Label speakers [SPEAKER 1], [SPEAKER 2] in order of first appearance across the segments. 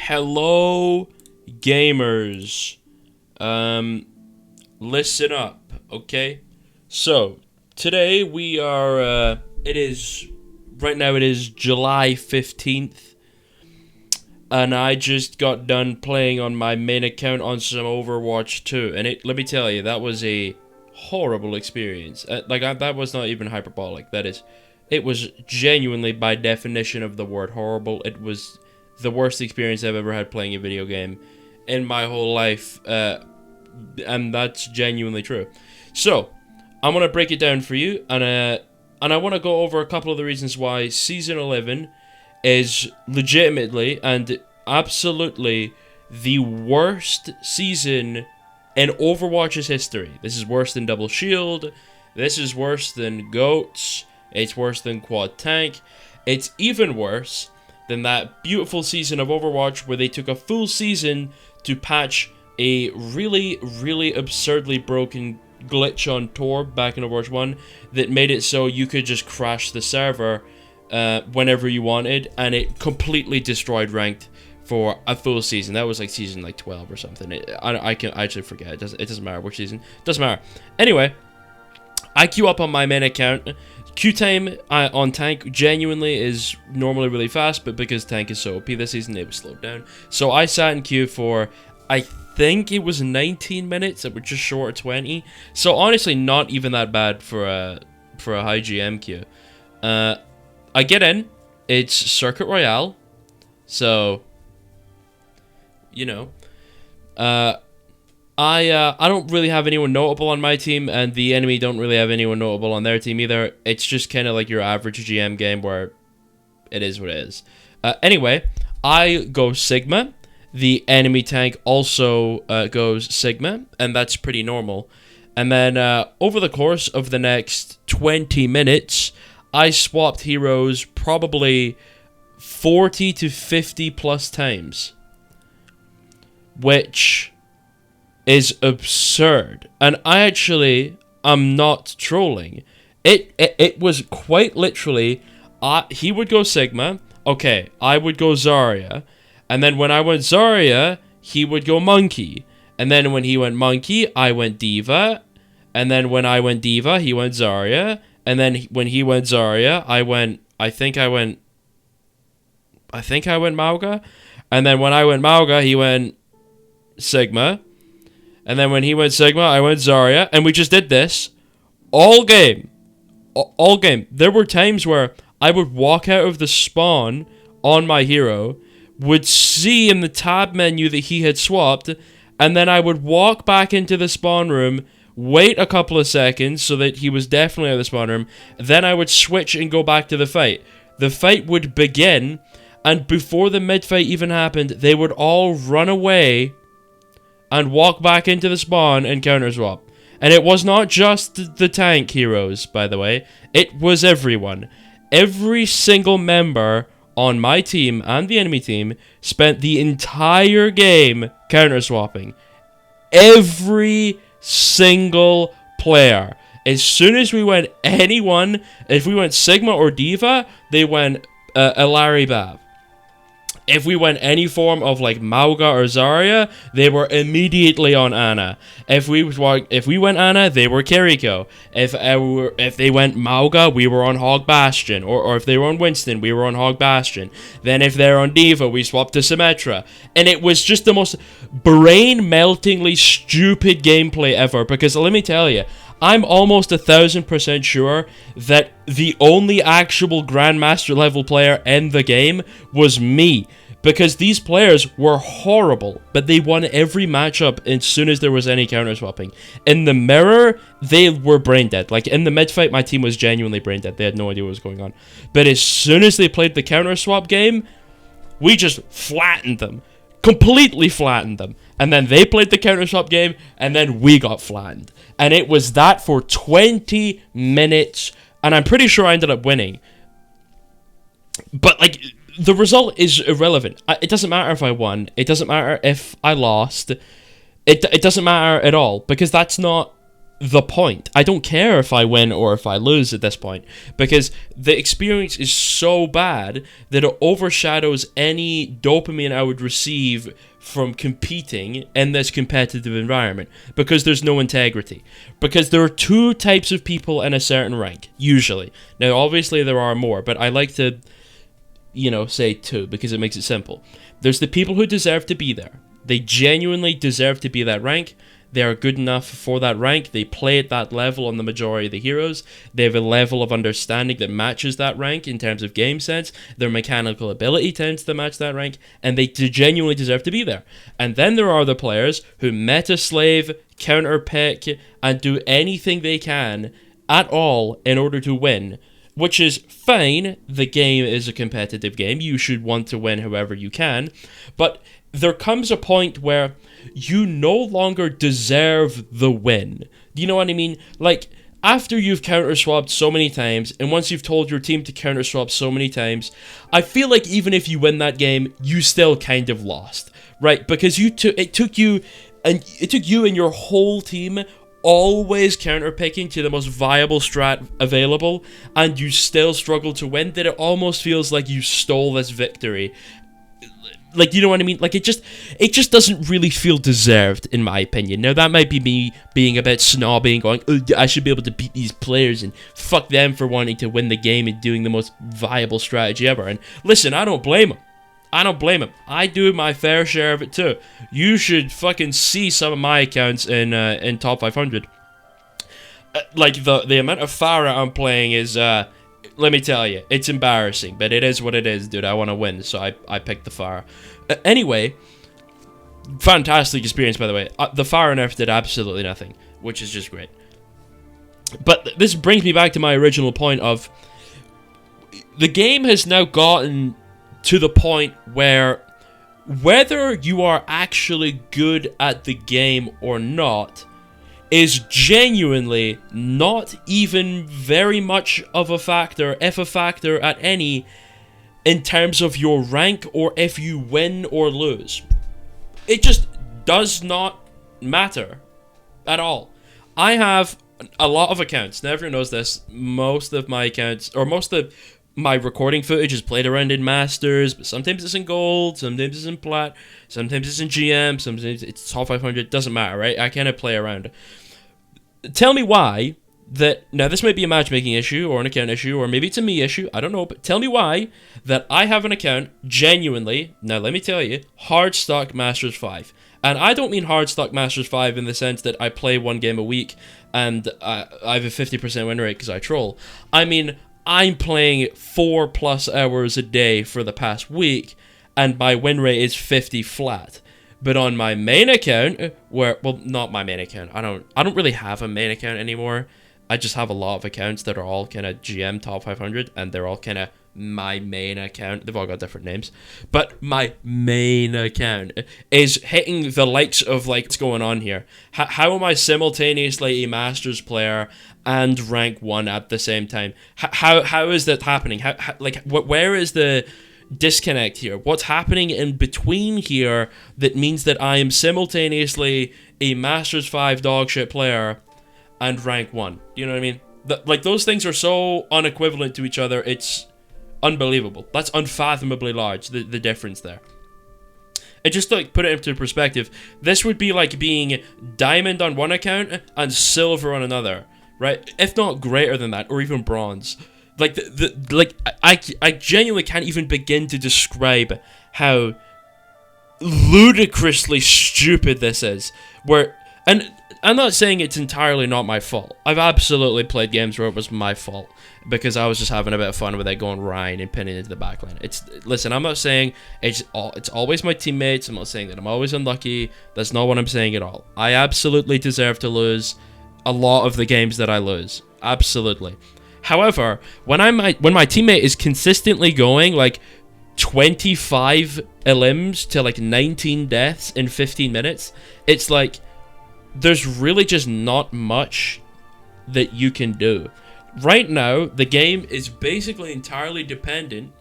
[SPEAKER 1] Hello, gamers. Listen up, okay? So, today we are, right now it is July 15th, and I just got done playing on my main account on some Overwatch 2, and let me tell you, that was a horrible experience. That was not even hyperbolic, it was genuinely, by definition of the word, horrible. It was the worst experience I've ever had playing a video game in my whole life, and that's genuinely true. So, I'm gonna break it down for you, and I want to go over a couple of the reasons why Season 11 is legitimately and absolutely the worst season in Overwatch's history. This is worse than Double Shield, this is worse than GOATs, it's worse than Quad Tank, it's even worse than that beautiful season of Overwatch where they took a full season to patch a really, really absurdly broken glitch on Tor back in Overwatch 1 that made it so you could just crash the server whenever you wanted, and it completely destroyed ranked for a full season. That was like season 12 or something. I can actually forget. It doesn't matter which season. Doesn't matter. Anyway, I queue up on my main account. Queue time on Tank genuinely is normally really fast, but because Tank is so OP this season, it was slowed down. So I sat in queue for, I think it was 19 minutes. It was just short of 20. So honestly, not even that bad for a high GM queue. I get in. It's Circuit Royale. So, you know. I don't really have anyone notable on my team, and the enemy don't really have anyone notable on their team either. It's just kind of like your average GM game where it is what it is. Anyway, I go Sigma. The enemy tank also goes Sigma, and that's pretty normal. And then over the course of the next 20 minutes, I swapped heroes probably 40 to 50 plus times, which is absurd. And I actually am not trolling. It was quite literally, he would go Sigma, okay, I would go Zarya, and then when I went Zarya, he would go Monkey, and then when he went Monkey, I went Diva, and then when I went Diva, he went Zarya, and then when he went Zarya, I think I went Mauga, and then when I went Mauga, he went Sigma, and then when he went Sigma, I went Zarya, and we just did this all game. All game. There were times where I would walk out of the spawn on my hero, would see in the tab menu that he had swapped, and then I would walk back into the spawn room, wait a couple of seconds so that he was definitely out of the spawn room, then I would switch and go back to the fight. The fight would begin, and before the mid-fight even happened, they would all run away and walk back into the spawn and counter-swap. And it was not just the tank heroes, by the way. It was everyone. Every single member on my team and the enemy team spent the entire game counter-swapping. Every single player. As soon as we went anyone, if we went Sigma or Diva, they went Ilari Bab. If we went any form of like Mauga or Zarya, they were immediately on Ana. If we went Ana, they were Kiriko. If they went Mauga, we were on Hog Bastion. Or if they were on Winston, we were on Hog Bastion. Then if they're on Diva, we swapped to Symmetra. And it was just the most brain-meltingly stupid gameplay ever. Because let me tell you, I'm almost 1,000% sure that the only actual Grandmaster level player in the game was me. Because these players were horrible, but they won every matchup as soon as there was any counter-swapping. In the mirror, they were brain dead. Like, in the mid-fight, my team was genuinely brain dead. They had no idea what was going on. But as soon as they played the counter-swap game, we just flattened them. Completely flattened them. And then they played the counter-swap game, and then we got flattened. And it was that for 20 minutes, and I'm pretty sure I ended up winning. But, like, the result is irrelevant. It doesn't matter if I won. It doesn't matter if I lost. It doesn't matter at all, because that's not the point. I don't care if I win or if I lose at this point, because the experience is so bad that it overshadows any dopamine I would receive from competing in this competitive environment, because there's no integrity. Because there are two types of people in a certain rank, usually. Now, obviously there are more, but I like to, say two, because it makes it simple. There's the people who deserve to be there. They genuinely deserve to be that rank. They are good enough for that rank. They play at that level on the majority of the heroes. They have a level of understanding that matches that rank in terms of game sense. Their mechanical ability tends to match that rank, and they genuinely deserve to be there. And then there are the players who meta-slave, counter-pick, and do anything they can at all in order to win, which is fine. The game is a competitive game. You should want to win however you can. But there comes a point where you no longer deserve the win. Do you know what I mean? Like, after you've counter-swapped so many times, and once you've told your team to counter-swap so many times, I feel like even if you win that game, you still kind of lost, right? Because it took you and your whole team always counter-picking to the most viable strat available, and you still struggle to win, that it almost feels like you stole this victory. Like, you know what I mean? Like, it just doesn't really feel deserved, in my opinion. Now, that might be me being a bit snobby and going, I should be able to beat these players, and fuck them for wanting to win the game and doing the most viable strategy ever. And listen, I don't blame them. I do my fair share of it too. You should fucking see some of my accounts in top 500. Like, the amount of Farah I'm playing is, let me tell you, it's embarrassing, but it is what it is, dude. I want to win, so I picked the Farah. Anyway, fantastic experience, by the way. The Farah nerf did absolutely nothing, which is just great. But this brings me back to my original point of, the game has now gotten to the point where whether you are actually good at the game or not is genuinely not even very much of a factor, if a factor at any, in terms of your rank or if you win or lose. It just does not matter at all. I have a lot of accounts. Now, everyone knows this. Most of my accounts, or most of my recording footage is played around in Masters, but sometimes it's in Gold, sometimes it's in Plat, sometimes it's in GM, sometimes it's top 500, doesn't matter, right? I kind of play around. Tell me why that, now this might be a matchmaking issue, or an account issue, or maybe it's a me issue, I don't know, but tell me why that I have an account, genuinely, now let me tell you, hard stock Masters 5. And I don't mean hard stock Masters 5 in the sense that I play one game a week, and I have a 50% win rate because I troll. I mean, I'm playing 4+ hours a day for the past week, and my win rate is 50 flat. But on my main account, well, not my main account. I don't really have a main account anymore. I just have a lot of accounts that are all kind of GM top 500, and they're all kind of my main account. They've all got different names. But my main account is hitting the likes of, like, what's going on here? How am I simultaneously a Masters player and rank 1 at the same time? How is that happening? Where is the disconnect here? What's happening in between here that means that I am simultaneously a Masters 5 dogshit player and rank 1? You know what I mean? Like, those things are so unequivalent to each other, it's unbelievable. That's unfathomably large, the difference there. And just to, like, put it into perspective, this would be like being diamond on one account and silver on another, right? If not greater than that, or even bronze. Like, I genuinely can't even begin to describe how ludicrously stupid this is. And I'm not saying it's entirely not my fault. I've absolutely played games where it was my fault, because I was just having a bit of fun with it, going Ryan and pinning into the backline. Listen, I'm not saying it's always my teammates. I'm not saying that I'm always unlucky. That's not what I'm saying at all. I absolutely deserve to lose a lot of the games that I lose. Absolutely. However, when my teammate is consistently going like 25 elims to like 19 deaths in 15 minutes, it's like there's really just not much that you can do. Right now, the game is basically entirely dependent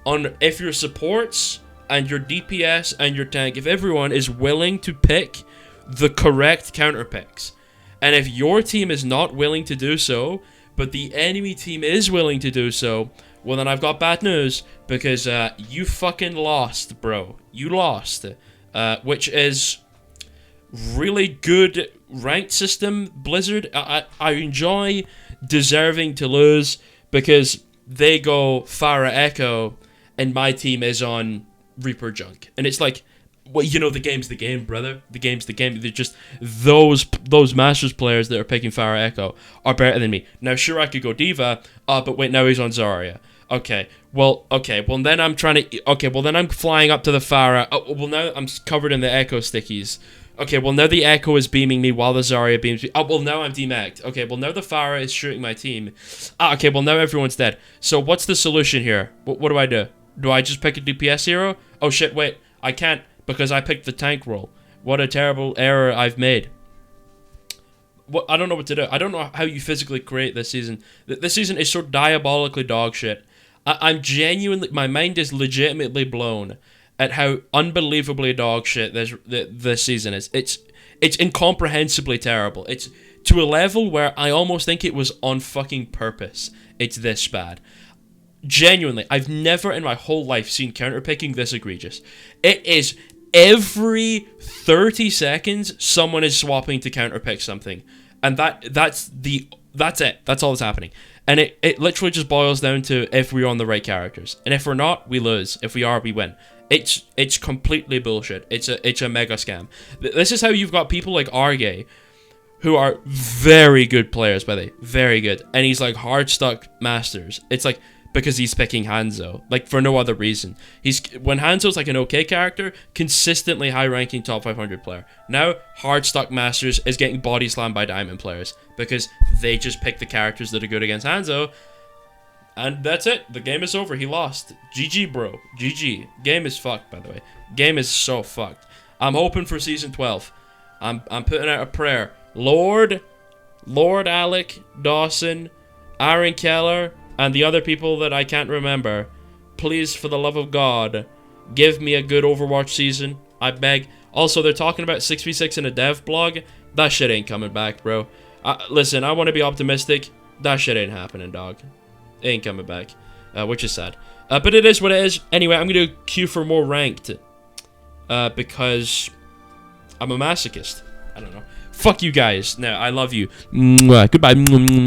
[SPEAKER 1] on if your supports and your DPS and your tank, if everyone is willing to pick the correct counter picks. And if your team is not willing to do so, but the enemy team is willing to do so, well, then I've got bad news, because you fucking lost, bro. You lost. Which is really good ranked system, Blizzard. I enjoy deserving to lose, because they go Farah Echo, and my team is on Reaper Junk. And it's like, well, you know, the game's the game, brother. The game's the game. They're just those Masters players that are picking Farah Echo are better than me. Now, sure, I could go Diva, but wait, now he's on Zarya. Okay, well, then I'm trying to... Okay, well, then I'm flying up to the Farah. Oh, well, now I'm covered in the Echo stickies. Okay, well, now the Echo is beaming me while the Zarya beams me. Oh, well, now I'm demacked. Okay, well, now the Farah is shooting my team. Okay, well, now everyone's dead. So what's the solution here? What do I do? Do I just pick a DPS hero? Oh, shit, wait. I can't, because I picked the tank role. What a terrible error I've made. I don't know what to do. I don't know how you physically create this season. This season is so diabolically dog shit. I'm genuinely... My mind is legitimately blown at how unbelievably dog shit this season is. It's incomprehensibly terrible. It's to a level where I almost think it was on fucking purpose. It's this bad. Genuinely, I've never in my whole life seen counterpicking this egregious. It is every 30 seconds someone is swapping to counterpick something. And that's it. That's all that's happening. And it literally just boils down to if we're on the right characters. And if we're not, we lose. If we are, we win. It's completely bullshit. It's a mega scam. This is how you've got people like Argay, who are very good players, by the way. Very good. And he's like hard stuck Masters. It's like, because he's picking Hanzo, like for no other reason. When Hanzo's like an okay character, consistently high-ranking top 500 player. Now, hard stuck Masters is getting body slammed by Diamond players because they just pick the characters that are good against Hanzo, and that's it. The game is over. He lost. GG, bro. GG. Game is fucked, by the way. Game is so fucked. I'm hoping for season 12. I'm putting out a prayer. Lord Alec, Dawson, Aaron Keller, and the other people that I can't remember, please, for the love of God, give me a good Overwatch season. I beg. Also, they're talking about 6v6 in a dev blog. That shit ain't coming back, bro. Listen, I want to be optimistic. That shit ain't happening, dog. It ain't coming back. Which is sad. But it is what it is. Anyway, I'm going to queue for more ranked. Because I'm a masochist. I don't know. Fuck you guys. No, I love you. Mwah. Goodbye.